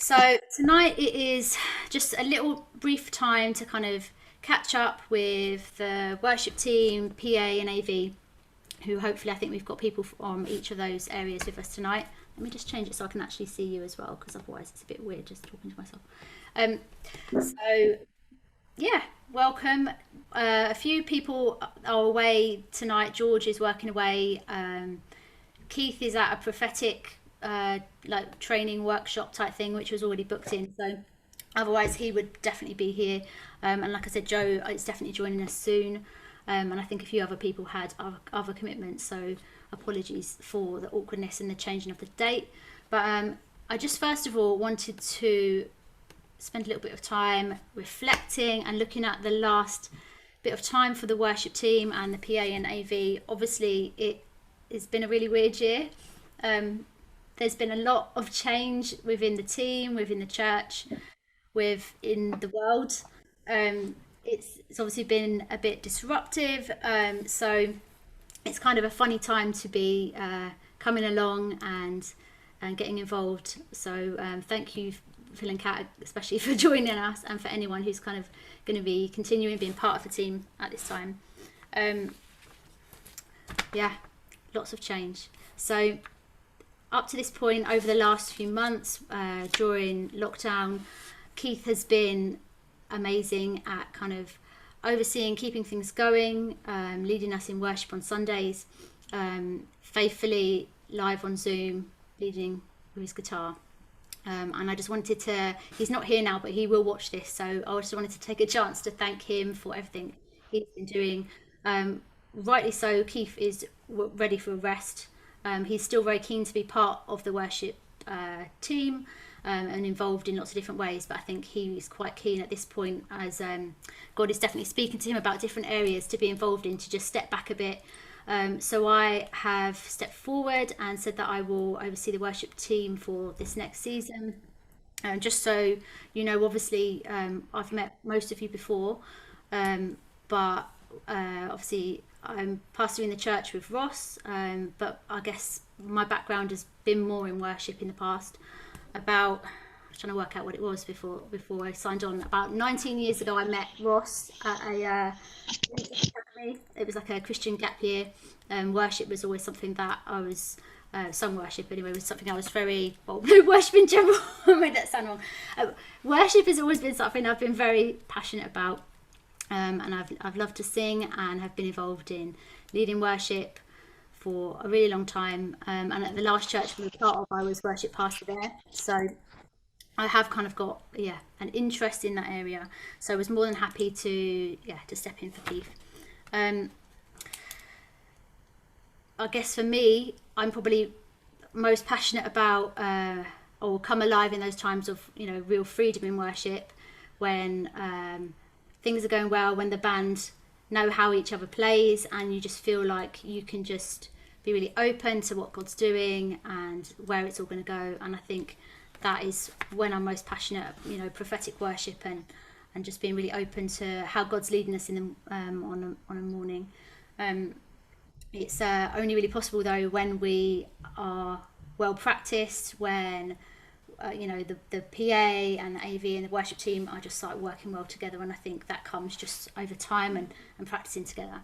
So tonight it is just a little brief time to kind of catch up with the worship team, PA and AV, who hopefully I think we've got people from each of those areas with us tonight. Let me just change it so I can actually see you as well, because otherwise it's a bit weird just talking to myself. Um, so yeah, welcome. A few people are away tonight. George is working away. Keith is at a prophetic like training workshop type thing, which was already booked in. So otherwise, he would definitely be here. And like I said, Joe is definitely joining us soon. And I think a few other people had other commitments. So apologies for the awkwardness and the changing of the date. But I just first of all wanted to spend a little bit of time reflecting and looking at the last bit of time for the worship team and the PA and AV. Obviously, it's been a really weird year. Um, there's been a lot of change within the team, within the church, within the world. It's obviously been a bit disruptive. So it's kind of a funny time to be coming along and getting involved. So thank you, Phil and Kat, especially for joining us, and for anyone who's kind of going to be continuing being part of the team at this time. Um, yeah, lots of change. So up to this point, over the last few months during lockdown, Keith has been amazing at kind of overseeing, keeping things going, leading us in worship on Sundays, faithfully live on Zoom, leading with his guitar. And I just wanted to, he's not here now, but he will watch this. So I just wanted to take a chance to thank him for everything he's been doing. Rightly so, Keith is ready for a rest. He's still very keen to be part of the worship team and involved in lots of different ways. But I think he's quite keen at this point, as God is definitely speaking to him about different areas to be involved in, to just step back a bit. So I have stepped forward and said that I will oversee the worship team for this next season. Just so you know, obviously, I've met most of you before, but obviously I'm pastoring the church with Ross, but I guess my background has been more in worship in the past. I was trying to work out what it was before I signed on. About 19 years ago, I met Ross at a academy. It was like a Christian gap year. Worship was always something that I was. Sung worship anyway was something I was very well. Worship in general. I made that sound wrong. Worship has always been something I've been very passionate about, and I've loved to sing and have been involved in leading worship for a really long time. And at the last church we were part of, I was worship pastor there. So I have kind of got an interest in that area. So I was more than happy to step in for Keith. I guess for me, I'm probably most passionate about or come alive in those times of real freedom in worship, when things are going well, when the band know how each other plays, and you just feel like you can just be really open to what God's doing and where it's all going to go. And I think that is when I'm most passionate, prophetic worship and just being really open to how God's leading us in the, on a morning. It's only really possible though when we are well practiced, when the PA and the AV and the worship team are just like working well together, and I think that comes just over time and practicing together.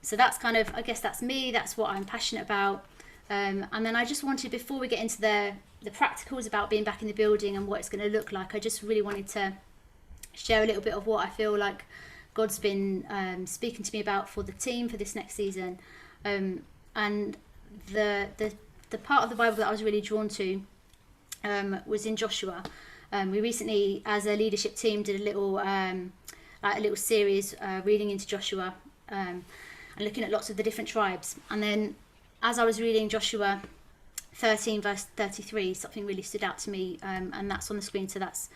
So that's kind of, I guess that's me, that's what I'm passionate about. And then I just wanted, before we get into the practicals about being back in the building and what it's going to look like, I just really wanted to share a little bit of what I feel like God's been speaking to me about for the team for this next season. And the part of the Bible that I was really drawn to was in Joshua. We recently, as a leadership team, did a little series reading into Joshua and looking at lots of the different tribes. And then, as I was reading Joshua 13 verse 33, something really stood out to me, and that's on the screen. So that's,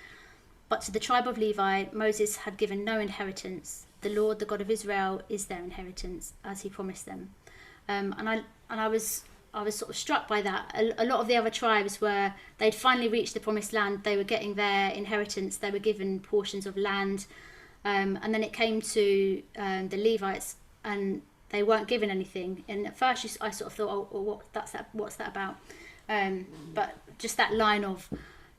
but to the tribe of Levi, Moses had given no inheritance. The Lord, the God of Israel, is their inheritance, as he promised them. And I was sort of struck by that. A lot of the other tribes they'd finally reached the promised land. They were getting their inheritance. They were given portions of land. And then it came to the Levites, and they weren't given anything. And at first I sort of thought, what's that about? But just that line of,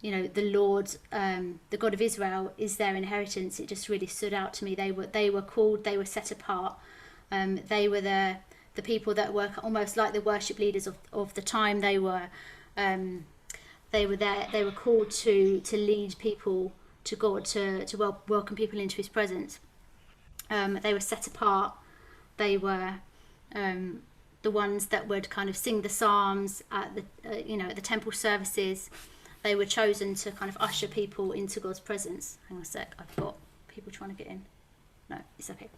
you know, the Lord, the God of Israel is their inheritance. It just really stood out to me. They were called, they were set apart. They were the people that were almost like the worship leaders of the time. They were there. They were called to lead people to God, to welcome people into His presence. They were set apart. They were the ones that would kind of sing the psalms at the at the temple services. They were chosen to kind of usher people into God's presence. Hang on a sec, I've got people trying to get in. No, it's okay.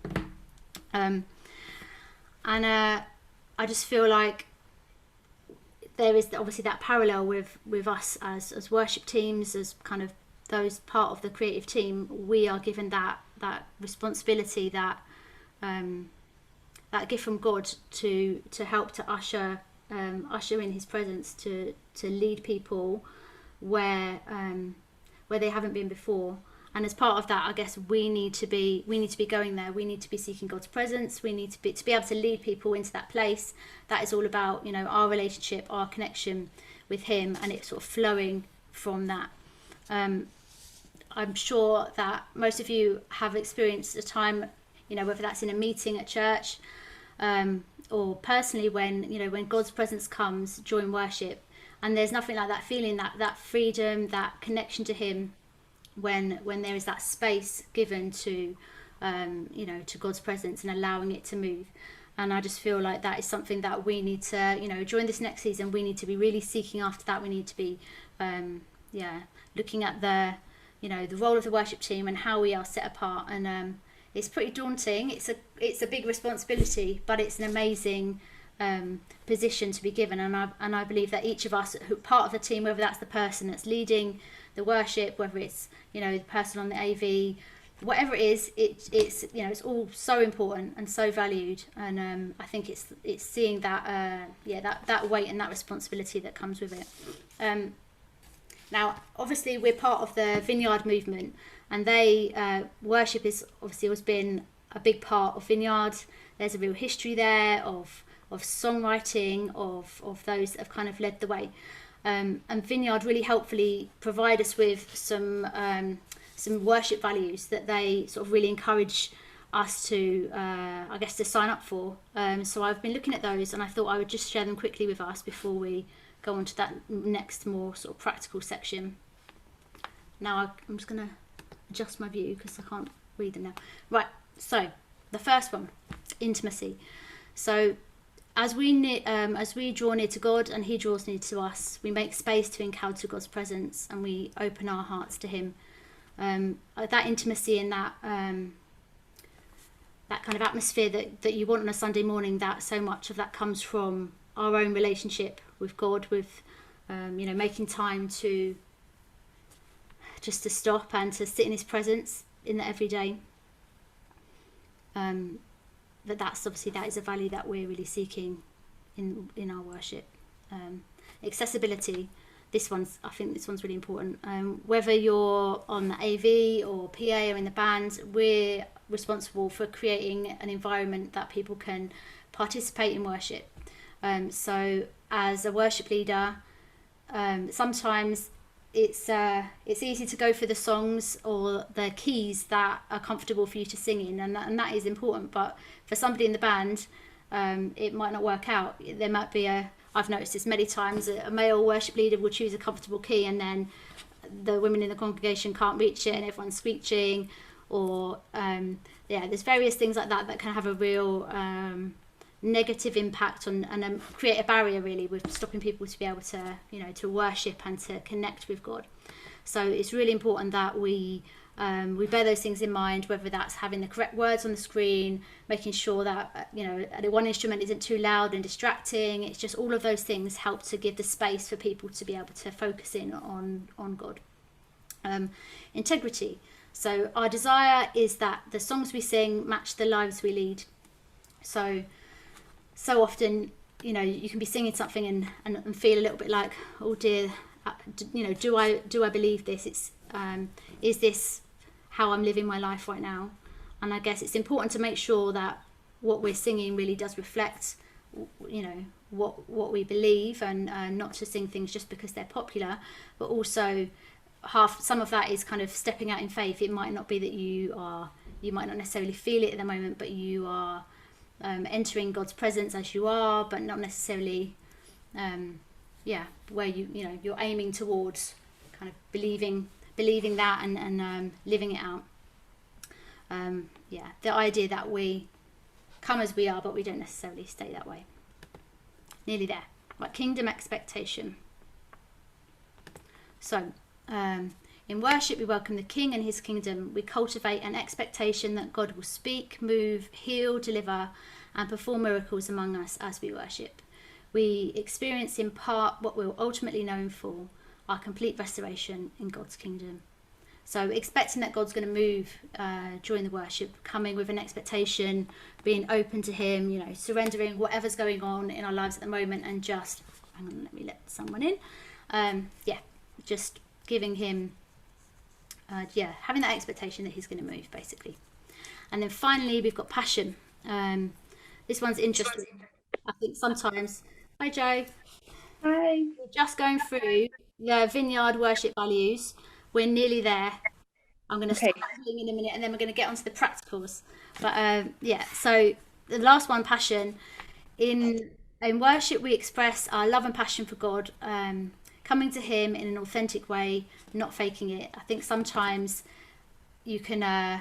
I just feel like there is obviously that parallel with us as worship teams, as kind of those part of the creative team. We are given that responsibility, that gift from God to help to usher in His presence, to lead people where they haven't been before. And as part of that, I guess we need to be going there. We need to be seeking God's presence. We need to be able to lead people into that place. That is all about, you know, our relationship, our connection with Him, and it's sort of flowing from that. I'm sure that most of you have experienced a time, you know, whether that's in a meeting at church, or personally when God's presence comes during worship, and there's nothing like that feeling, that freedom, that connection to Him, when there is that space given to to God's presence and allowing it to move. And I just feel like that is something that we need to, you know, during this next season, we need to be really seeking after that. We need to be looking at the role of the worship team and how we are set apart. And it's pretty daunting. It's a big responsibility, but it's an amazing position to be given. And I believe that each of us who part of the team, whether that's the person that's leading the worship, whether it's, you know, the person on the AV, whatever it is, it's you know, it's all so important and so valued. And I think it's seeing that that weight and that responsibility that comes with it. Now, obviously, we're part of the Vineyard movement, and worship is obviously always been a big part of Vineyard. There's a real history there of songwriting, of those that have kind of led the way. And Vineyard really helpfully provide us with some worship values that they sort of really encourage us to, to sign up for. So I've been looking at those, and I thought I would just share them quickly with us before we go on to that next more sort of practical section. Now I'm just going to adjust my view because I can't read them now. Right, so the first one, intimacy. So as we draw near to God and He draws near to us, we make space to encounter God's presence, and we open our hearts to Him. That intimacy and that kind of atmosphere that you want on a Sunday morning, that so much of that comes from our own relationship with God, with making time to stop and to sit in His presence in the everyday. That is a value that we're really seeking in our worship. Accessibility. I think this one's really important. Whether you're on the AV or PA or in the band, we're responsible for creating an environment that people can participate in worship. So as a worship leader, sometimes it's easy to go for the songs or the keys that are comfortable for you to sing in, and that is important. But for somebody in the band, it might not work out. There might be I've noticed this many times, a male worship leader will choose a comfortable key, and then the women in the congregation can't reach it and everyone's screeching, or there's various things like that can have a real negative impact on and create a barrier really with stopping people to be able to to worship and to connect with God. So it's really important that we bear those things in mind, whether that's having the correct words on the screen, making sure that the one instrument isn't too loud and distracting. It's just all of those things help to give the space for people to be able to focus in on God. Integrity. So our desire is that the songs we sing match the lives we lead. So often, you can be singing something and feel a little bit like, oh dear, do I believe this? Is this how I'm living my life right now? And I guess it's important to make sure that what we're singing really does reflect, what we believe, and not to sing things just because they're popular, but also some of that is kind of stepping out in faith. It might not be that you might not necessarily feel it at the moment, but you are entering God's presence as you are, but not necessarily where you're aiming towards kind of believing that and living it out. The idea that we come as we are, but we don't necessarily stay that way. Nearly there. Right, kingdom expectation. So, in worship, we welcome the King and his kingdom. We cultivate an expectation that God will speak, move, heal, deliver, and perform miracles among us as we worship. We experience in part what we'll ultimately know in full, our complete restoration in God's kingdom. So expecting that God's going to move during the worship, coming with an expectation, being open to him, surrendering whatever's going on in our lives at the moment, and just, hang on, let me let someone in. Just giving him, having that expectation that he's going to move, basically. And then finally, we've got passion. This one's interesting. I think sometimes, hi Joe. Hi. We're just going through the Vineyard worship values. We're nearly there. I'm going to start in a minute, and then we're going to get onto the practicals. But so the last one, passion. In worship, we express our love and passion for God, coming to him in an authentic way, not faking it. I think sometimes you can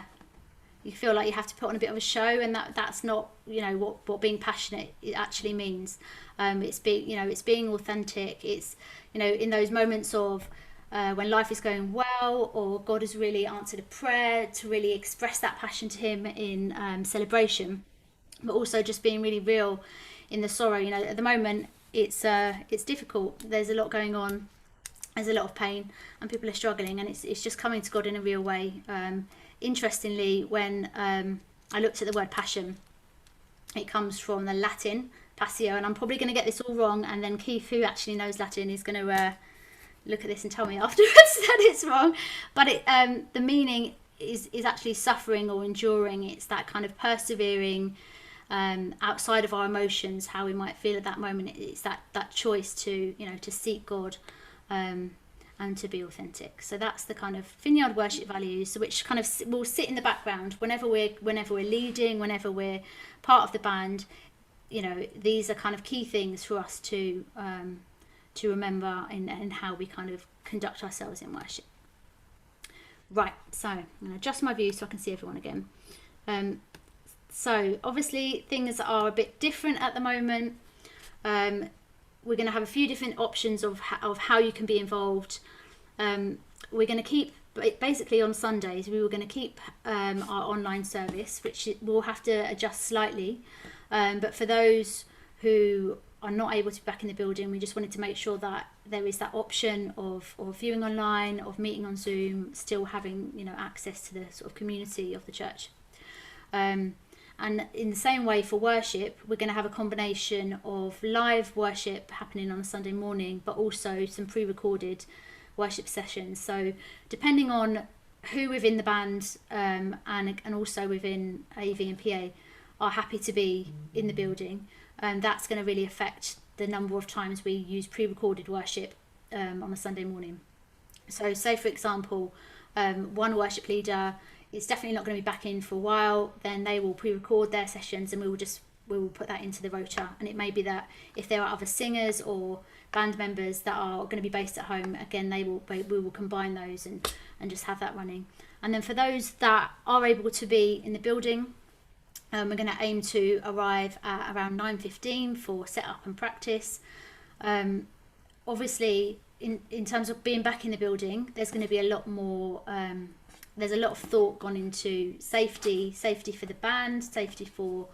you feel like you have to put on a bit of a show, and that's not what being passionate it actually means. It's being authentic. It's in those moments of when life is going well, or God has really answered a prayer, to really express that passion to him in celebration, but also just being really real in the sorrow. At the moment it's difficult. There's a lot going on. There's a lot of pain, and people are struggling, and it's just coming to God in a real way. Interestingly, when I looked at the word passion, it comes from the Latin passio, and I'm probably going to get this all wrong, and then Keith, who actually knows Latin, is going to look at this and tell me afterwards that it's wrong. But the meaning is actually suffering or enduring. It's that kind of persevering outside of our emotions, how we might feel at that moment. It's that choice to seek God and to be authentic. So that's the kind of Vineyard worship values, which kind of will sit in the background whenever we're leading, whenever we're part of the band. These are kind of key things for us to remember in how we kind of conduct ourselves in worship. Right, so I'm going to adjust my view so I can see everyone again. So obviously things are a bit different at the moment. We're going to have a few different options of how you can be involved. We're going to keep, basically on Sundays, we were going to keep our online service, which we'll have to adjust slightly. But for those who are not able to be back in the building, we just wanted to make sure that there is that option of viewing online, of meeting on Zoom, still having access to the sort of community of the church. And in the same way for worship, we're going to have a combination of live worship happening on a Sunday morning, but also some pre-recorded worship sessions. So depending on who within the band and also within AV and PA are happy to be in the building, that's going to really affect the number of times we use pre-recorded worship on a Sunday morning. So say for example, one worship leader is definitely not going to be back in for a while, then they will pre-record their sessions, and we will put that into the rota. And it may be that if there are other singers or band members that are going to be based at home, again we will combine those and just have that running. And then for those that are able to be in the building, we're going to aim to arrive at around 9:15 for setup and practice. Obviously, in terms of being back in the building, there's going to be a lot more. There's a lot of thought gone into safety for the band, safety for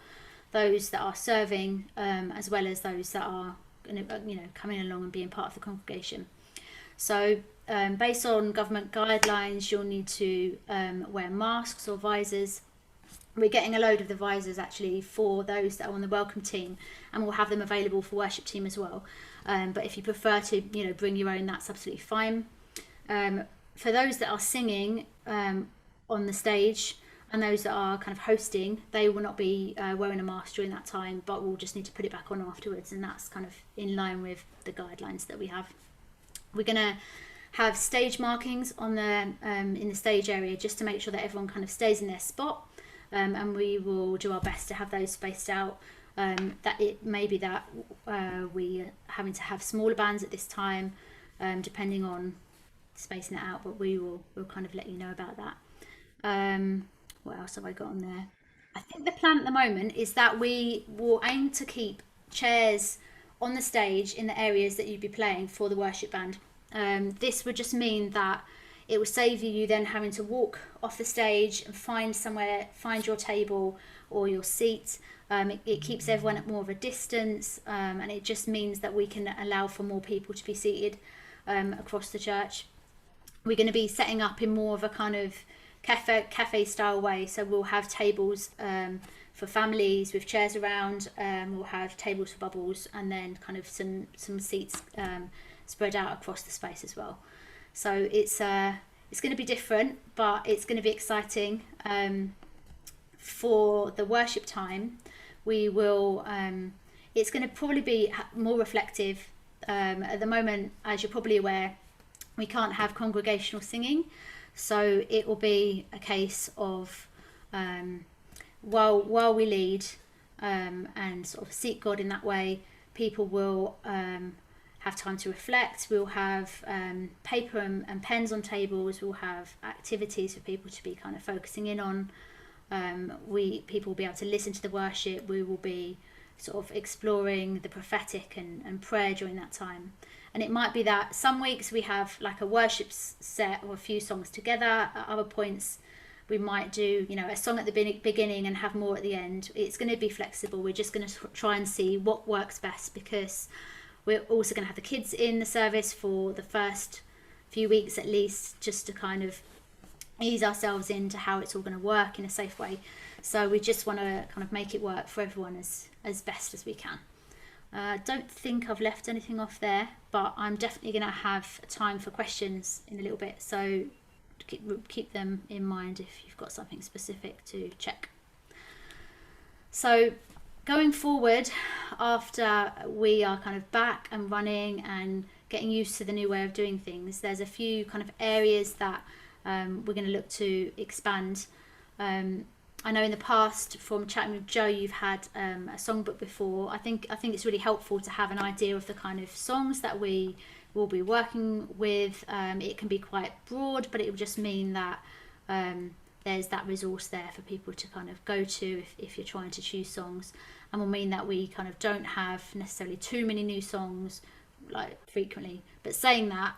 those that are serving, as well as those that are going to, coming along and being part of the congregation. So, based on government guidelines, you'll need to wear masks or visors. We're getting a load of the visors actually for those that are on the welcome team, and we'll have them available for worship team as well. But if you prefer to, bring your own, that's absolutely fine. For those that are singing on the stage and those that are kind of hosting, they will not be wearing a mask during that time, but we'll just need to put it back on afterwards, and that's kind of in line with the guidelines that we have. We're going to have stage markings on the in the stage area, just to make sure that everyone kind of stays in their spot, and we will do our best to have those spaced out. That it may be that we are having to have smaller bands at this time, depending on spacing it out, but we'll kind of let you know about that. What else have I got on there? I think the plan at the moment is that we will aim to keep chairs on the stage in the areas that you'd be playing for the worship band. This would just mean that it will save you then having to walk off the stage and find your table or your seat. It keeps everyone at more of a distance, and it just means that we can allow for more people to be seated across the church. We're going to be setting up in more of a kind of cafe style way, so we'll have tables for families with chairs around, we'll have tables for bubbles, and then kind of some seats spread out across the space as well. So it's going to be different, but it's going to be exciting. For the worship time, we will it's going to probably be more reflective. At the moment, as you're probably aware, we can't have congregational singing, so it will be a case of while we lead and sort of seek God in that way, people will have time to reflect. We'll have paper and pens on tables. We'll have activities for people to be kind of focusing in on. People will be able to listen to the worship. We will be sort of exploring the prophetic and prayer during that time. And it might be that some weeks we have like a worship set or a few songs together. At other points, we might do, a song at the beginning and have more at the end. It's going to be flexible. We're just going to try and see what works best, because we're also going to have the kids in the service for the first few weeks at least, just to kind of ease ourselves into how it's all going to work in a safe way. So we just want to kind of make it work for everyone as best as we can. Don't think I've left anything off there, but I'm definitely going to have time for questions in a little bit, so keep them in mind if you've got something specific to check. So going forward, after we are kind of back and running and getting used to the new way of doing things, there's a few kind of areas that we're going to look to expand. I know in the past, from chatting with Joe, you've had a songbook before. I think it's really helpful to have an idea of the kind of songs that we will be working with. It can be quite broad, but it will just mean that there's that resource there for people to kind of go to if you're trying to choose songs, and will mean that we kind of don't have necessarily too many new songs like frequently. But saying that,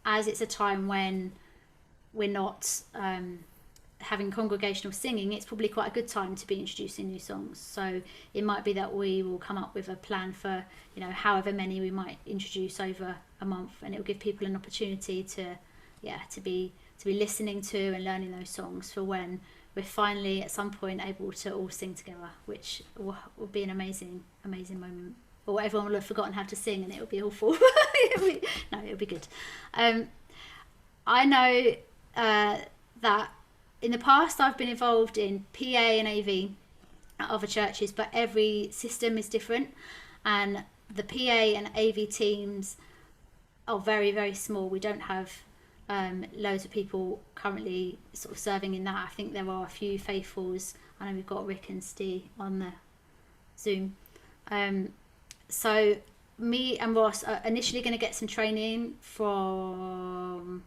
as it's a time when we're not having congregational singing, it's probably quite a good time to be introducing new songs. So it might be that we will come up with a plan for however many we might introduce over a month, and it will give people an opportunity to be listening to and learning those songs for when we're finally at some point able to all sing together, which will be an amazing moment. Or everyone will have forgotten how to sing and it will be awful. It'll be good. I know that in the past I've been involved in PA and AV at other churches, but every system is different, and the PA and AV teams are very, very small. We don't have loads of people currently sort of serving in that. I think there are a few faithfuls. I know we've got Rick and Steve on the Zoom. So me and Ross are initially going to get some training from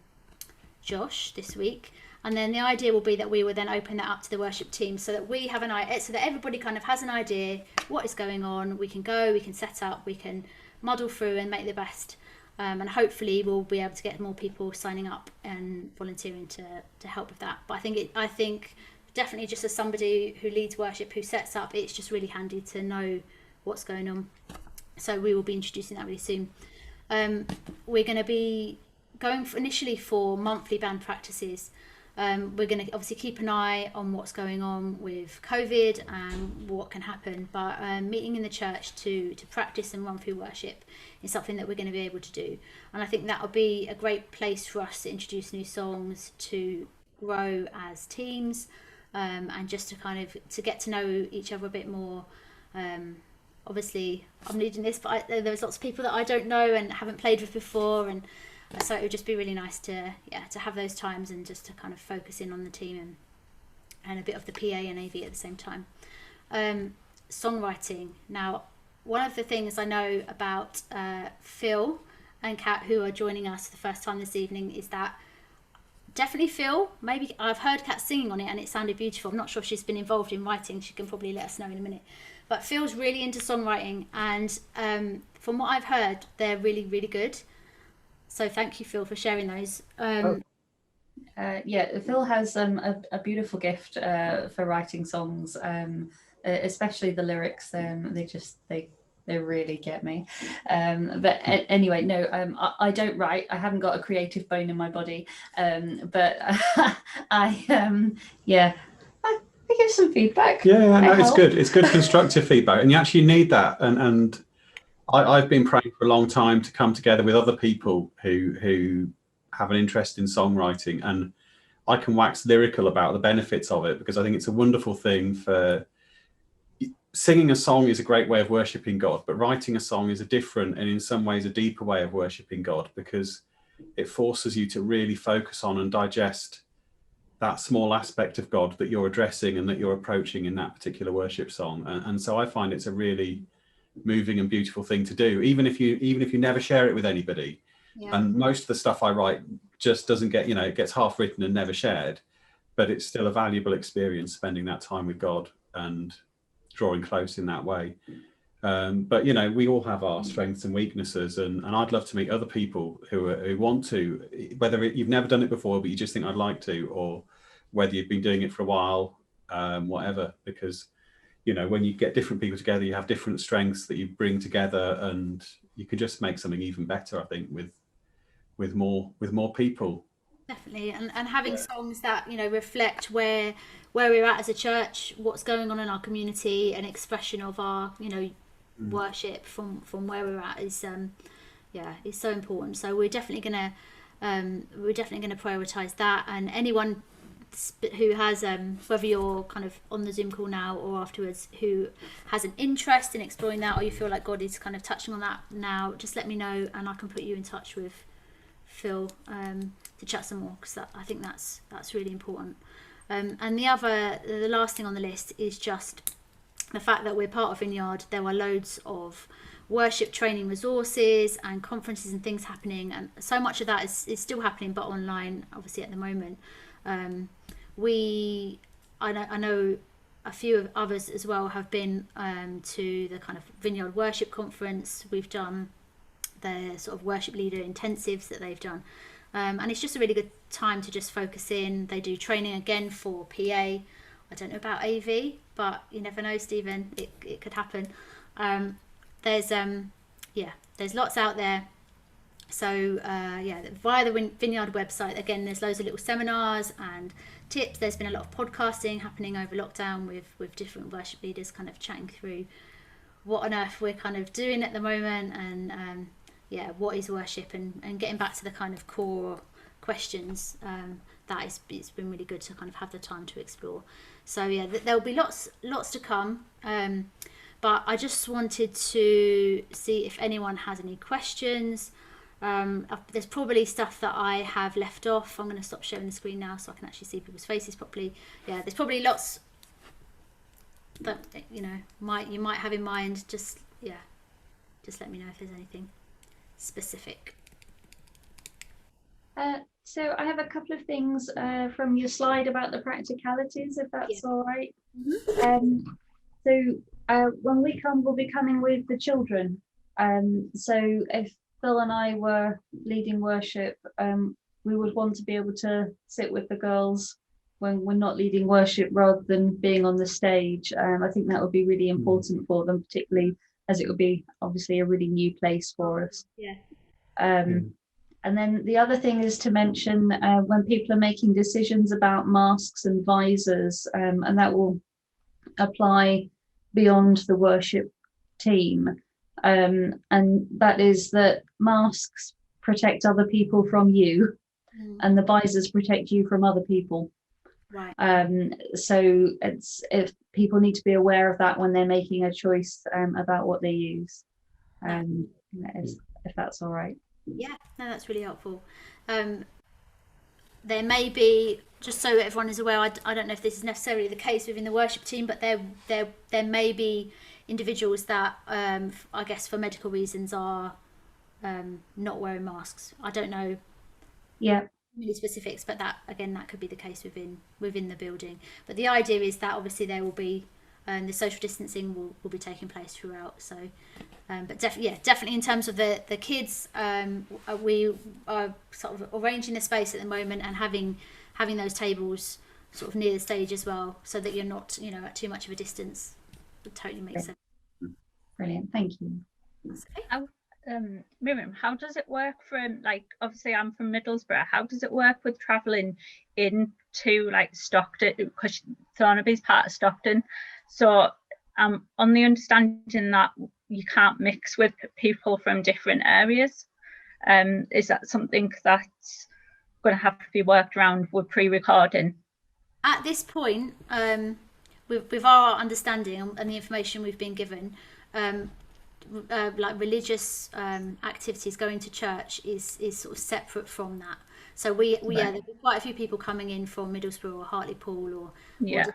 Josh this week, and then the idea will be that we will then open that up to the worship team, so that we have so that everybody kind of has an idea what is going on. We can go, we can set up, we can muddle through and make the best, and hopefully we'll be able to get more people signing up and volunteering to help with that. But I think definitely, just as somebody who leads worship, who sets up, it's just really handy to know what's going on. So we will be introducing that really soon. We're going to be going initially for monthly band practices. We're going to obviously keep an eye on what's going on with COVID and what can happen, but meeting in the church to practice and run through worship is something that we're going to be able to do. And I think that will be a great place for us to introduce new songs, to grow as teams, and just to kind of to get to know each other a bit more. Obviously I'm leading this, but there's lots of people that I don't know and haven't played with before, and So it would just be really nice to have those times and just to kind of focus in on the team and a bit of the PA and AV at the same time. Songwriting. Now, one of the things I know about Phil and Kat, who are joining us for the first time this evening, is that definitely Phil, maybe I've heard Kat singing on it and it sounded beautiful. I'm not sure if she's been involved in writing. She can probably let us know in a minute. But Phil's really into songwriting, and from what I've heard, they're really, really good. So thank you, Phil, for sharing those. Yeah, Phil has a beautiful gift for writing songs, especially the lyrics. They really get me. Anyway, no, I don't write. I haven't got a creative bone in my body. But I give some feedback. Yeah, no, it's good. It's good constructive feedback, and you actually need that. And I've been praying for a long time to come together with other people who have an interest in songwriting, and I can wax lyrical about the benefits of it, because I think it's a wonderful thing. For singing a song is a great way of worshiping God, but writing a song is a different and in some ways a deeper way of worshiping God, because it forces you to really focus on and digest that small aspect of God that you're addressing and that you're approaching in that particular worship song. And so I find it's a really moving and beautiful thing to do, even if you never share it with anybody. Yeah. And most of the stuff I write just doesn't get, it gets half written and never shared, but it's still a valuable experience spending that time with God and drawing close in that way. But we all have our strengths and weaknesses, and I'd love to meet other people who want to, whether you've never done it before but you just think I'd like to, or whether you've been doing it for a while, whatever, because when you get different people together, you have different strengths that you bring together, and you can just make something even better, I think, with more people. Definitely, and having songs that reflect where we're at as a church, what's going on in our community, an expression of our worship from where we're at is is so important. So we're definitely gonna prioritize that, and anyone who has whether you're kind of on the Zoom call now or afterwards, who has an interest in exploring that, or you feel like God is kind of touching on that now, just let me know and I can put you in touch with Phil to chat some more, because I think that's really important. And the last thing on the list is just the fact that we're part of Vineyard. There are loads of worship training resources and conferences and things happening, and so much of that is still happening, but online, obviously, at the moment. I know a few of others as well have been to the kind of Vineyard Worship Conference. We've done the sort of worship leader intensives that they've done, and it's just a really good time to just focus in. They do training again for PA. I don't know about AV, but you never know, Stephen, it could happen. There's lots out there. So via the Vineyard website, again, there's loads of little seminars and tips. There's been a lot of podcasting happening over lockdown with different worship leaders kind of chatting through what on earth we're kind of doing at the moment, and what is worship, and getting back to the kind of core questions. It's been really good to kind of have the time to explore. So there'll be lots to come. But I just wanted to see if anyone has any questions. There's probably stuff that I have left off. I'm going to stop sharing the screen now so I can actually see people's faces properly. Yeah, there's probably lots that you might have in mind. Just let me know if there's anything specific. So I have a couple of things from your slide about the practicalities, if that's all right. Mm-hmm. When we come, we'll be coming with the children. So if Phil and I were leading worship, we would want to be able to sit with the girls when we're not leading worship, rather than being on the stage. I think that would be really important for them, particularly as it would be obviously a really new place for us. And then the other thing is to mention when people are making decisions about masks and visors, and that will apply beyond the worship team, and that is that masks protect other people from you, and the visors protect you from other people. Right. So if people need to be aware of that when they're making a choice about what they use, if that's all right. Yeah, no, that's really helpful. There may be, just so everyone is aware, I don't know if this is necessarily the case within the worship team, but there may be individuals that, I guess for medical reasons, are not wearing masks. I don't know Yeah, really specifics, but that again, that could be the case within the building. But the idea is that obviously there will be, the social distancing will be taking place throughout. So, but definitely in terms of the kids, we are sort of arranging the space at the moment and having those tables sort of near the stage as well, so that you're not, at too much of a distance. It totally makes sense. brilliant. Thank you. Okay. How, Miriam, how does it work from, like, obviously I'm from Middlesbrough, how does it work with travelling into like Stockton, because Thornaby's part of Stockton, so I'm on the understanding that you can't mix with people from different areas. Is that something that's going to have to be worked around with pre-recording? At this point, with our understanding and the information we've been given, like religious activities, going to church is sort of separate from that. So there'll be quite a few people coming in from Middlesbrough or Hartlepool or Yeah.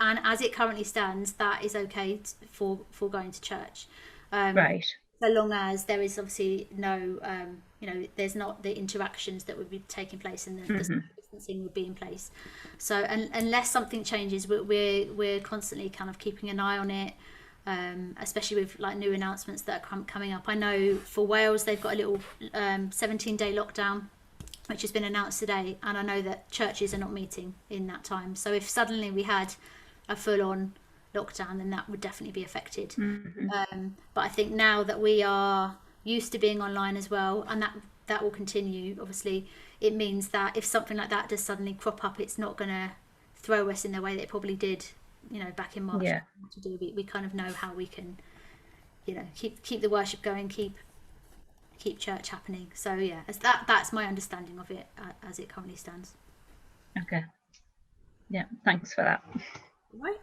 and as it currently stands, that is okay for going to church. Right. So long as there is obviously no, there's not the interactions that would be taking place and the social distancing would be in place. So unless something changes, we're constantly kind of keeping an eye on it, especially with like new announcements that are coming up. I know for Wales they've got a little 17-day lockdown, which has been announced today, and I know that churches are not meeting in that time. So if suddenly we had a full-on lockdown, then that would definitely be affected. But I think now that we are used to being online as well, and that will continue, obviously, it means that if something like that does suddenly crop up, it's not going to throw us in the way that it probably did, back in March. Yeah. We kind of know how we can, keep the worship going, keep church happening. So yeah, that's my understanding of it as it currently stands. Okay. Yeah, thanks for that. Right.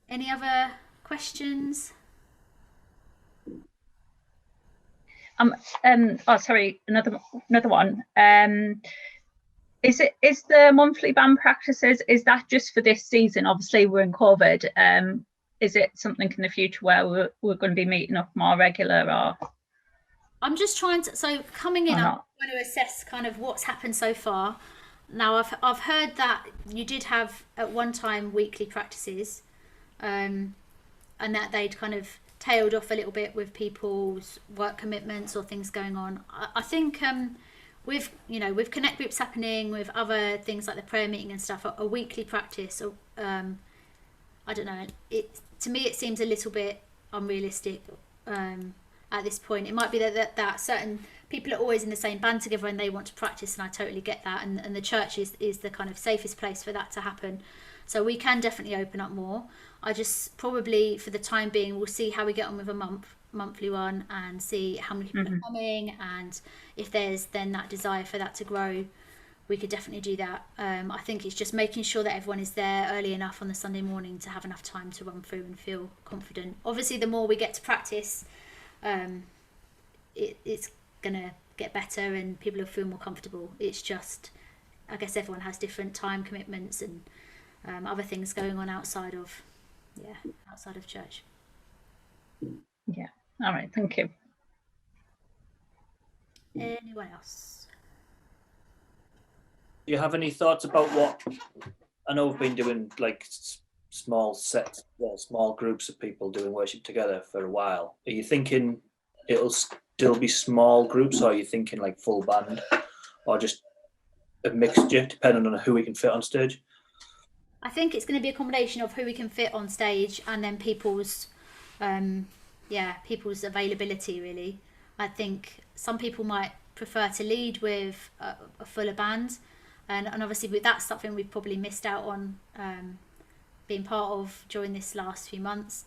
Any other questions? Sorry, another one. Is the monthly band practices, is that just for this season? Obviously we're in COVID. Is it something in the future where we're going to be meeting up more regular, or? I'm just trying to, so coming in, I'm trying to assess kind of what's happened so far. Now I've heard that you did have at one time weekly practices, and that they'd kind of tailed off a little bit with people's work commitments or things going on. I think with connect groups happening, with other things like the prayer meeting and stuff, a weekly practice, or I don't know, to me it seems a little bit unrealistic at this point. It might be that certain people are always in the same band together and they want to practice, and I totally get that, and the church is the kind of safest place for that to happen. So we can definitely open up more. I just probably for the time being we'll see how we get on with a monthly one and see how many people are coming, and if there's then that desire for that to grow, we could definitely do that. I think it's just making sure that everyone is there early enough on the Sunday morning to have enough time to run through and feel confident. Obviously the more we get to practice, it's gonna get better and people will feel more comfortable. It's just, I guess everyone has different time commitments and other things going on outside of church. Yeah. All right. Thank you. Anyone else? Do you have any thoughts about what? I know we've been doing like small sets, small groups of people doing worship together for a while. Are you thinking it'll still be small groups, or are you thinking like full band, or just a mixture depending on who we can fit on stage? I think it's going to be a combination of who we can fit on stage and then people's availability, really. I think some people might prefer to lead with a fuller band, and obviously that's something we've probably missed out on being part of during this last few months.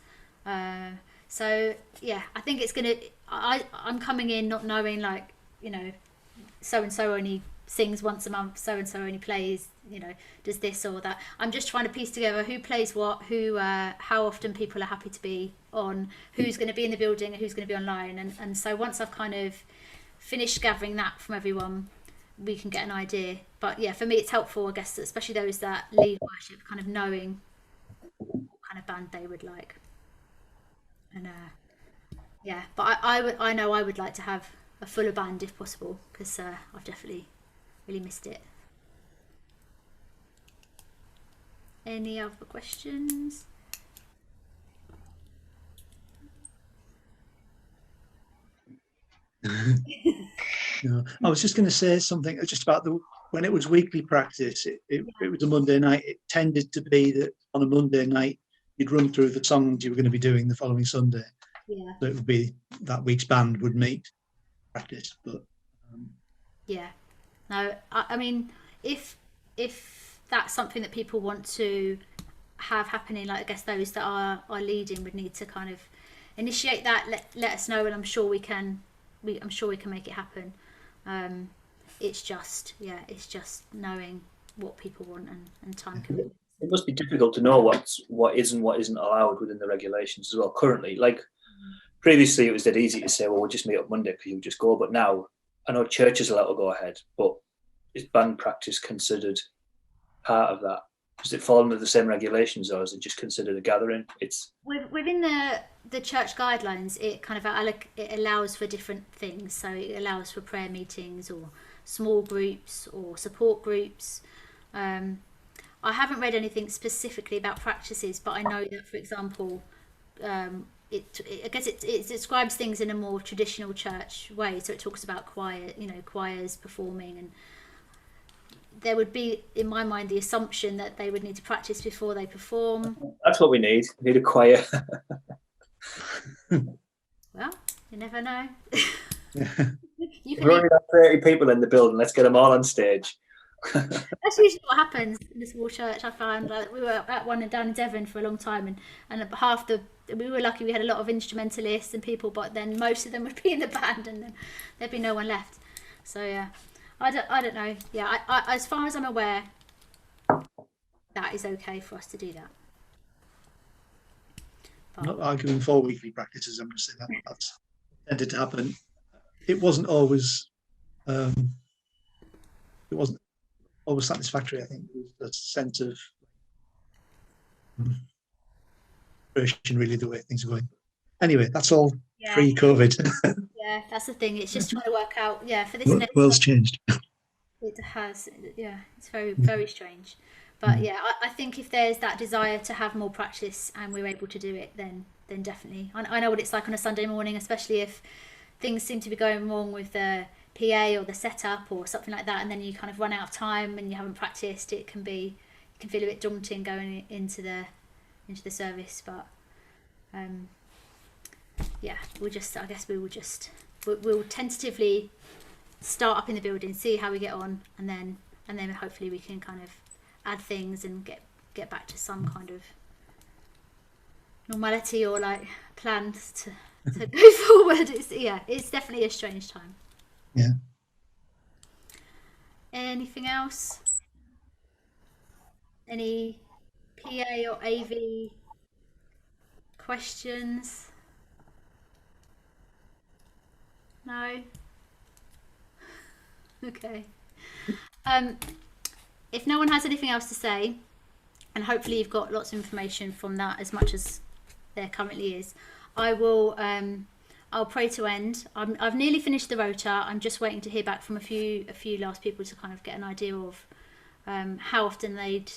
So yeah, I think it's going to, I'm coming in not knowing like, so and so only sings once a month, so and so only plays, does this or that. I'm just trying to piece together who plays what, who how often people are happy to be on, who's going to be in the building and who's going to be online, and so once I've kind of finish gathering that from everyone, we can get an idea. But yeah, for me, it's helpful, I guess, especially those that lead worship, kind of knowing what kind of band they would like. And yeah, but I know I would like to have a fuller band if possible, because I've definitely really missed it. Any other questions? No, I was just going to say something just about when it was weekly practice. It was a Monday night. It tended to be that on a Monday night you'd run through the songs you were going to be doing the following Sunday. Yeah. So it would be that week's band would meet practice. But yeah, no, I mean, if that's something that people want to have happening, like I guess those that are leading would need to kind of initiate that. Let us know, and I'm sure we can. I'm sure we can make it happen. It's just knowing what people want and time commitment. It must be difficult to know what is and what isn't allowed within the regulations as well. Currently, like previously, it was dead easy to say, well, we'll just meet up Monday because you just go. But now, I know churches are allowed to go ahead, but is band practice considered part of that? Does it fall under the same regulations, or is it just considered a gathering? It's within the church guidelines. It kind of it allows for different things. So it allows for prayer meetings or small groups or support groups. I haven't read anything specifically about practices, but I know that, for example, I guess it describes things in a more traditional church way. So it talks about choirs performing, and there would be, in my mind, the assumption that they would need to practice before they perform. That's what we need. We need a choir. Well, you never know. You can We're only got 30 people in the building. Let's get them all on stage. That's usually what happens in a small church. I find, like, we were at one down in Devon for a long time, and we were lucky. We had a lot of instrumentalists and people, but then most of them would be in the band, and then there'd be no one left. So yeah, I don't know. Yeah, I as far as I'm aware, that is okay for us to do that. I'm not arguing for weekly practices. I'm just saying that's tended to happen. It wasn't always. It wasn't always satisfactory. I think there was a sense of frustration, really, the way things are going. Anyway, that's all pre-COVID. Yeah, that's the thing. It's just trying to work out. Yeah, for this next world's changed. It has. Yeah, it's very, very strange. But yeah, I think if there's that desire to have more practice and we're able to do it, then definitely. I know what it's like on a Sunday morning, especially if things seem to be going wrong with the PA or the setup or something like that, and then you kind of run out of time and you haven't practiced. It can feel a bit daunting going into the service. But yeah, we'll tentatively start up in the building, see how we get on, and then hopefully we can kind of add things and get back to some kind of normality or like plans to go forward. It's definitely a strange time. Yeah. Anything else? Any PA or AV questions? No? Okay. If no one has anything else to say, and hopefully you've got lots of information from that, as much as there currently is, I will. I'll pray to end. I've nearly finished the rota. I'm just waiting to hear back from a few last people to kind of get an idea of how often they'd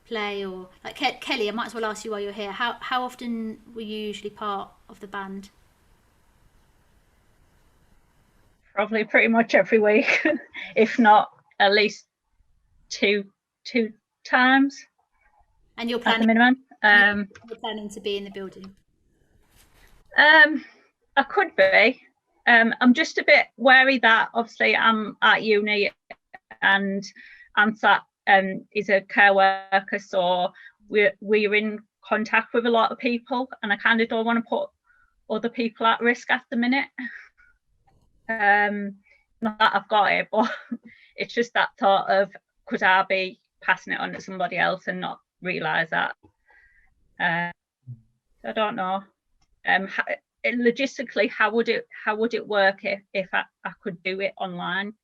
play, or like Kelly. I might as well ask you while you're here. How often were you usually part of the band? Probably pretty much every week, if not at least two times. And you're at the planning minimum. You're planning to be in the building? I could be. I'm just a bit wary that obviously I'm at uni and ANZAT is a care worker, so we're in contact with a lot of people, and I kind of don't want to put other people at risk at the minute. Not that I've got it, but it's just that thought of, could I be passing it on to somebody else and not realise that? I don't know. logistically, how would it work if I could do it online?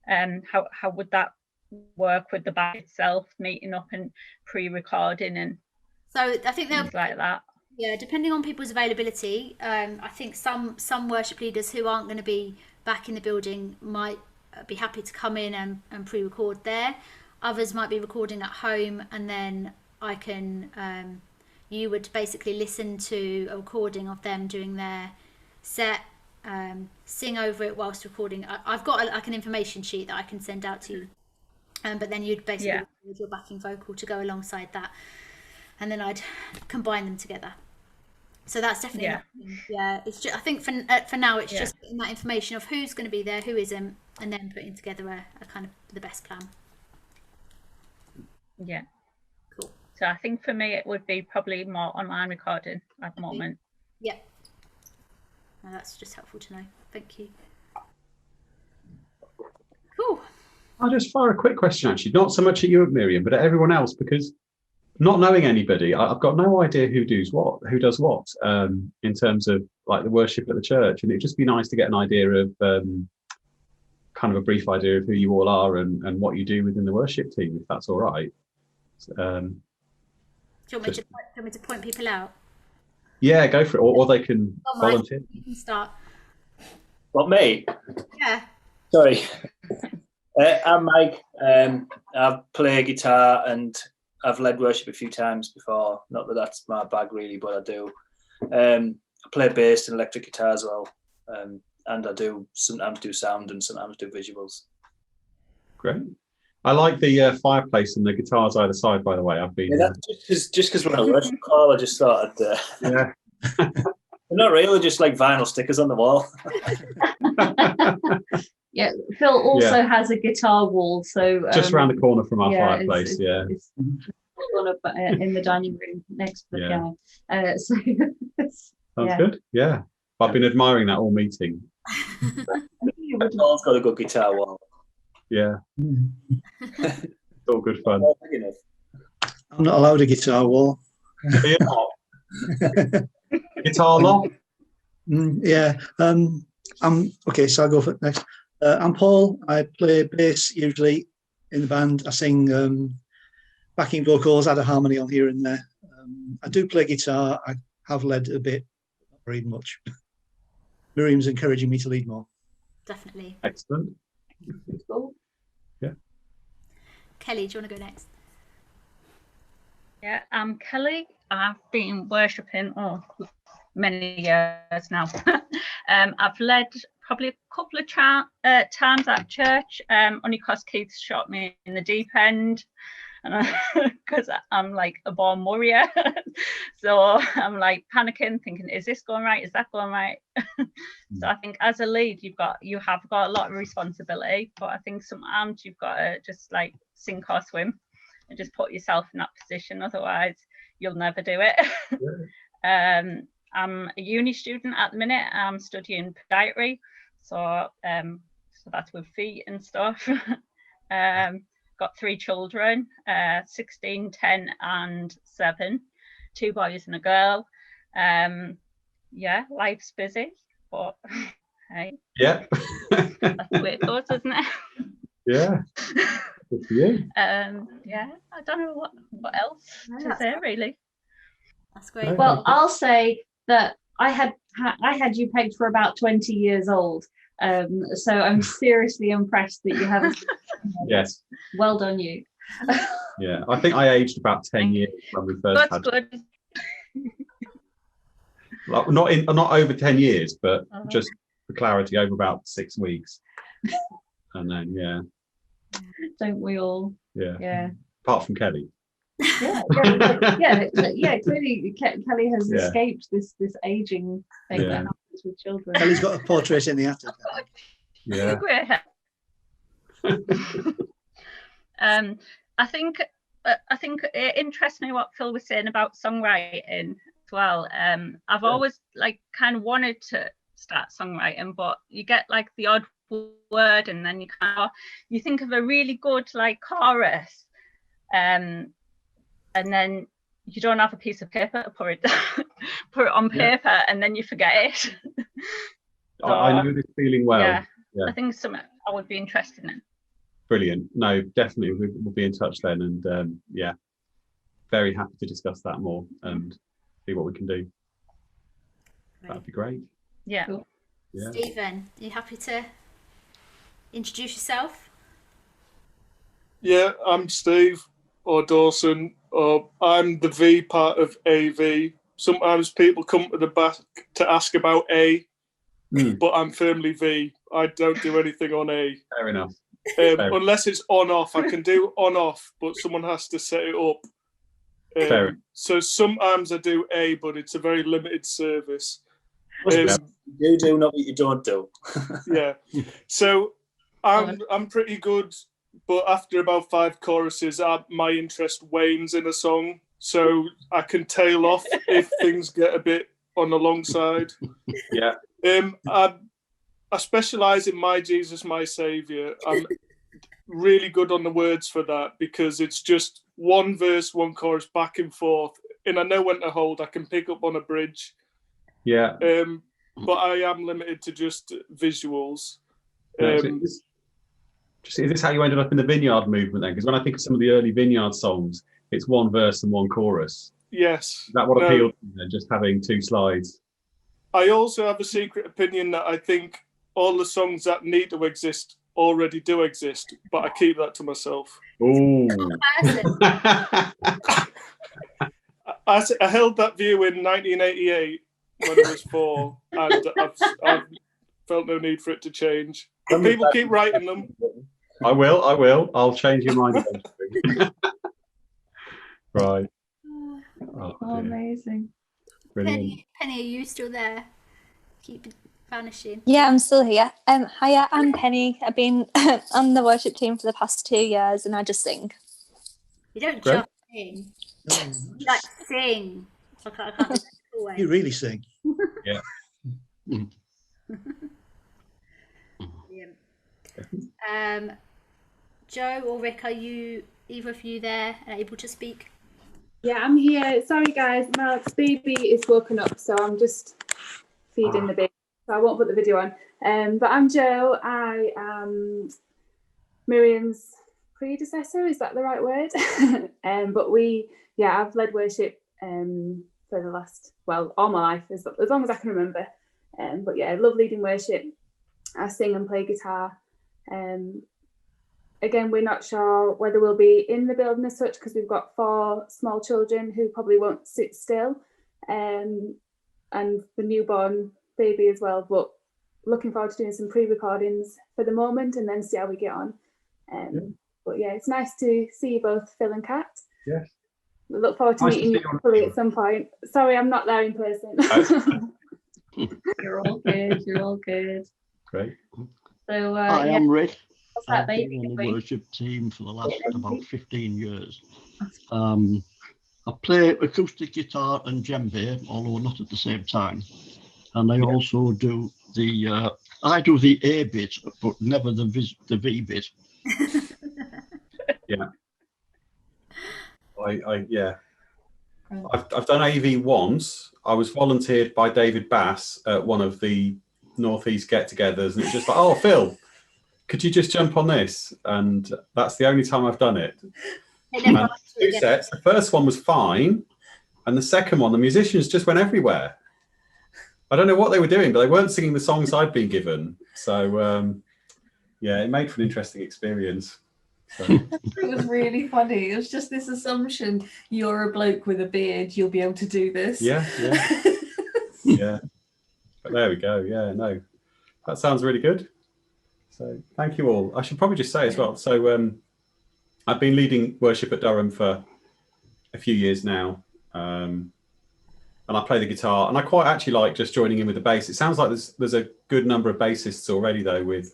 How would that work with the band itself, meeting up and pre-recording and So I think things like that? yeah, depending on people's availability, I think some worship leaders who aren't going to be back in the building might be happy to come in and pre-record there. Others might be recording at home, and then I can you would basically listen to a recording of them doing their set, sing over it whilst recording. I've got like an information sheet that I can send out to you, but then you'd basically record your backing vocal to go alongside that, and then I'd combine them together. So that's definitely an option. It's just, I think for now it's just getting that information of who's going to be there, who isn't, and then putting together a kind of the best plan. Yeah. Cool. So I think for me it would be probably more online recording at the moment. Yeah. No, that's just helpful to know. Thank you. Cool. I'll just fire a quick question, actually, not so much at you, Miriam, but at everyone else, because not knowing anybody, I've got no idea who does what in terms of like the worship at the church, and it'd just be nice to get an idea of kind of a brief idea of who you all are and what you do within the worship team, if that's all right. Do you want me to point people out? Yeah, go for it, or they can volunteer. Mike, you can start. What, me? Yeah. Sorry. I'm Mike. I play guitar and I've led worship a few times before. Not that that's my bag really, but I do. I play bass and electric guitar as well. And I do sometimes do sound and sometimes do visuals. Great. I like the fireplace and the guitars either side, by the way. I've been... Yeah, that's just because we're on a worship call, I just thought I'd... Yeah. They're not really just like vinyl stickers on the wall. Yeah, Phil also has a guitar wall, so just around the corner from our fireplace. It's in the dining room next to the piano. Sounds good. Yeah, I've been admiring that all meeting. Paul's got a good guitar wall. Yeah, it's all good fun. I'm not allowed a guitar wall. You're not? Guitar lock? Yeah. I'm okay. So I'll go for it next. I'm Paul. I play bass usually in the band. I sing backing vocals, add a harmony on here and there. I do play guitar. I have led a bit, not very much. Miriam's encouraging me to lead more. Definitely. Excellent. Cool. Yeah. Kelly, do you want to go next? Yeah, I'm Kelly. I've been worshipping many years now. I've led probably a couple of times at church, only because Keith shot me in the deep end, and because I'm like a born worrier, so I'm like panicking, thinking, is this going right? Is that going right? So I think as a lead, you have got a lot of responsibility, but I think sometimes you've got to just like sink or swim and just put yourself in that position. Otherwise, you'll never do it. Yeah. I'm a uni student at the minute. I'm studying podiatry, so that's with feet and stuff. Got 3 children, 16, 10 and 7, 2 boys and a girl. Yeah, life's busy, but hey. Yeah. That's the way it goes, isn't it? Yeah. Good for you. Yeah, I don't know what else to say really. That's great. Well, I'll say that I had you pegged for about 20 years old. So I'm seriously impressed that you haven't. Yes. Well done, you. Yeah, I think I aged about 10 years when we first That's had. Good. Like, not over 10 years, but just for clarity, over about 6 weeks. And then Don't we all? Yeah. Yeah. Apart from Kelly. Yeah. Clearly, Kelly has escaped this aging thing that happens with children. Kelly's got a portrait in the attic. Yeah. I think it interests me what Phil was saying about songwriting as well. I've always like kind of wanted to start songwriting, but you get like the odd word, and then you think of a really good like chorus, and then you don't have a piece of paper to put it put it on paper, and then you forget it. So, I know this feeling well. yeah, Yeah. I think it's something I would be interested in. Brilliant. No, definitely. We'll be in touch then. And yeah, very happy to discuss that more and see what we can do. That'd be great. Yeah. Cool. Yeah. Stephen, are you happy to introduce yourself? Yeah, I'm Steve or Dawson. I'm the V part of AV. Sometimes people come to the back to ask about A, but I'm firmly V. I don't do anything on A. Fair enough. Unless it's on-off. I can do on-off, but someone has to set it up. So sometimes I do A, but it's a very limited service. You do, not what you don't do. Yeah. So I'm pretty good, but after about 5 choruses, my interest wanes in a song. So I can tail off if things get a bit on the long side. Yeah. I specialise in My Jesus, My Saviour. I'm really good on the words for that because it's just one verse, one chorus, back and forth. And I know when to hold. I can pick up on a bridge. Yeah. But I am limited to just visuals. Is this how you ended up in the Vineyard movement then? Because when I think of some of the early Vineyard songs, it's one verse and one chorus. Yes. Is that what appealed to you then, just having 2 slides? I also have a secret opinion that I think all the songs that need to exist already do exist, but I keep that to myself. Ooh. I held that view in 1988 when I was 4, and I've felt no need for it to change. People keep writing them. I will. I'll change your mind eventually. Right. Oh, amazing. Brilliant. Penny, are you still there? Keep vanishing. Yeah, I'm still here. Hiya, I'm Penny. I've been on the worship team for the past 2 years, and I just sing. You don't Great. just sing. You like sing. I can't always. You really sing. Yeah. Brilliant. Joe or Rick, are you either of you there and able to speak? Yeah, I'm here. Sorry, guys. Mark's baby is woken up, so I'm just feeding the baby. So I won't put the video on. But I'm Joe. I am Miriam's predecessor. Is that the right word? But I've led worship for the last, all my life, as long as I can remember. But yeah, I love leading worship. I sing and play guitar. Again, we're not sure whether we'll be in the building as such because we've got 4 small children who probably won't sit still, and the newborn baby as well. But looking forward to doing some pre-recordings for the moment and then see how we get on. But yeah, it's nice to see you both, Phil and Kat. Yes. We look forward to meeting you properly at some point. Sorry, I'm not there in person. You're all good. You're all good. Great. So Hi, I'm Rick. What's that, I've been baby? on the worship team for the last about 15 years. I play acoustic guitar and djembe, although not at the same time. And I also do the A bit, but never the V bit. Yeah. I've done AV once. I was volunteered by David Bass at one of the Northeast get-togethers, and it's just like, oh, Phil, could you just jump on this? And that's the only time I've done it. And 2 sets. The first one was fine, and the second one, the musicians just went everywhere. I don't know what they were doing, but they weren't singing the songs I'd been given. So it made for an interesting experience. So. It was really funny. It was just this assumption: you're a bloke with a beard, you'll be able to do this. Yeah. Yeah. But there we go. Yeah, no, that sounds really good. So thank you all. I should probably just say as well. So I've been leading worship at Durham for a few years now, and I play the guitar. And I quite actually like just joining in with the bass. It sounds like there's a good number of bassists already though. With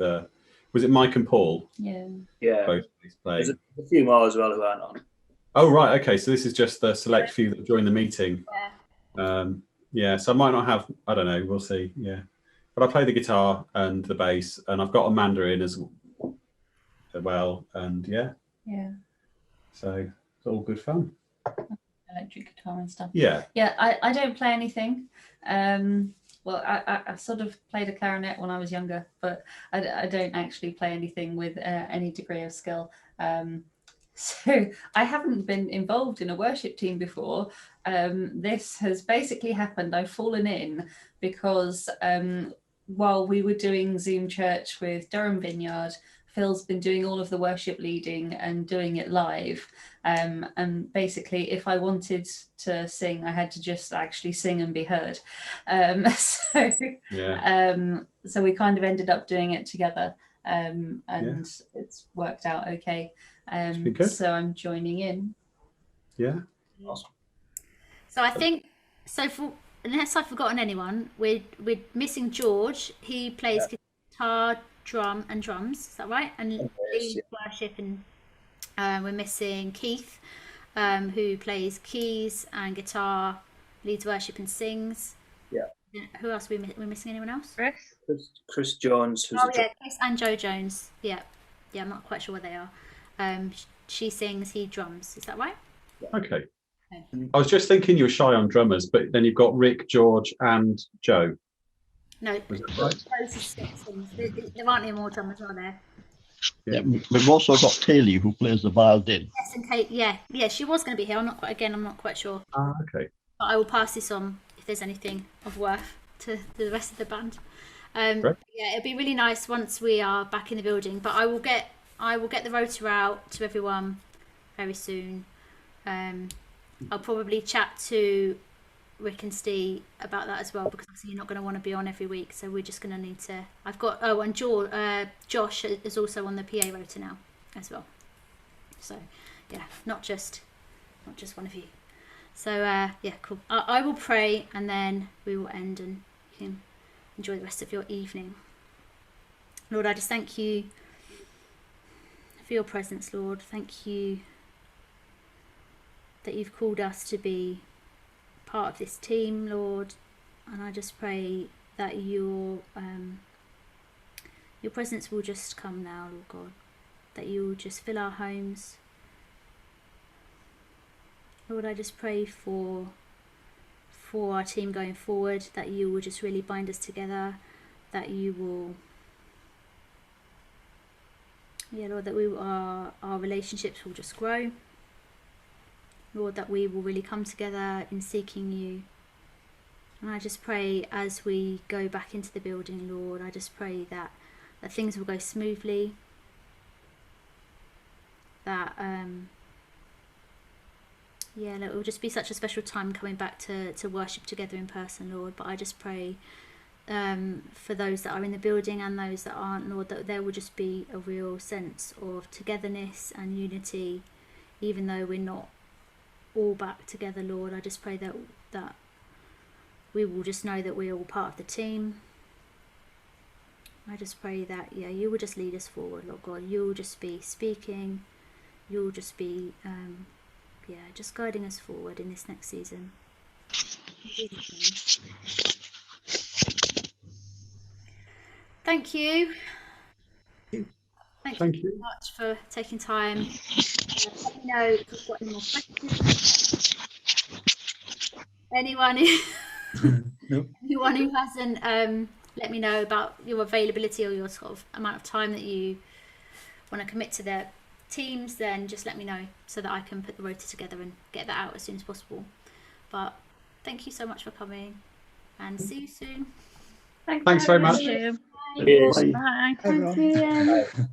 was it Mike and Paul? Yeah. Yeah. Both There's a few more as well who aren't on. Oh right, okay. So this is just the select few that joined the meeting. Yeah. So I might not have. I don't know. We'll see. Yeah. But I play the guitar and the bass, and I've got a mandarin as well. And yeah. Yeah. So it's all good fun. electric guitar and stuff. Yeah. Yeah, I don't play anything. Well, I sort of played a clarinet when I was younger, but I don't actually play anything with any degree of skill. So I haven't been involved in a worship team before. This has basically happened. I've fallen in because while we were doing Zoom Church with Durham Vineyard, Phil's been doing all of the worship leading and doing it live. And basically, if I wanted to sing, I had to just actually sing and be heard. So we kind of ended up doing it together, and it's worked out okay. So I'm joining in. Yeah. Awesome. So I think, unless I've forgotten anyone, we're missing George. He plays guitar, drums. Is that right? And leads worship, and we're missing Keith, who plays keys and guitar, leads worship and sings. Yeah. Who else? We're missing anyone else? Chris Jones. Who's Chris and Joe Jones. Yeah. I'm not quite sure where they are. She sings, he drums. Is that right? Okay. I was just thinking you were shy on drummers, but then you've got Rick, George, and Joe. No, Was that right? There aren't any more drummers, are there? Yeah, we've also got Kaylee who plays the violin. Yes, and Kate. Yeah, she was going to be here. I'm not quite sure. Okay. But I will pass this on if there's anything of worth to the rest of the band. Yeah, it'll be really nice once we are back in the building. But I will get the rota out to everyone very soon. I'll probably chat to Rick and Steve about that as well, because obviously you're not going to want to be on every week, so we're just going to need to. I've got and Josh is also on the PA rota now as well. So yeah, not just one of you. So yeah, cool. I will pray and then we will end, and you can enjoy the rest of your evening. Lord, I just thank you for your presence, Lord. Thank you that you've called us to be part of this team, Lord, and I just pray that your presence will just come now, Lord God, that you will just fill our homes. Lord, I just pray for our team going forward, that you will just really bind us together, that you will, Lord, that our relationships will just grow. Lord, that we will really come together in seeking you. And I just pray as we go back into the building, Lord, I just pray that things will go smoothly, that it will just be such a special time coming back to worship together in person, Lord. But I just pray for those that are in the building and those that aren't, Lord, that there will just be a real sense of togetherness and unity, even though we're not all back together, Lord. I just pray that we will just know that we're all part of the team. I just pray that you will just lead us forward, Lord God. You'll just be speaking, you'll just be just guiding us forward in this next season. Thank you. Thank you so much for taking time. Let me know if you've got any more questions. Anyone who hasn't, let me know about your availability or your sort of amount of time that you want to commit to their teams, then just let me know so that I can put the rota together and get that out as soon as possible. But thank you so much for coming, and see you soon. Thanks very much. Bye. Bye. Bye. Bye.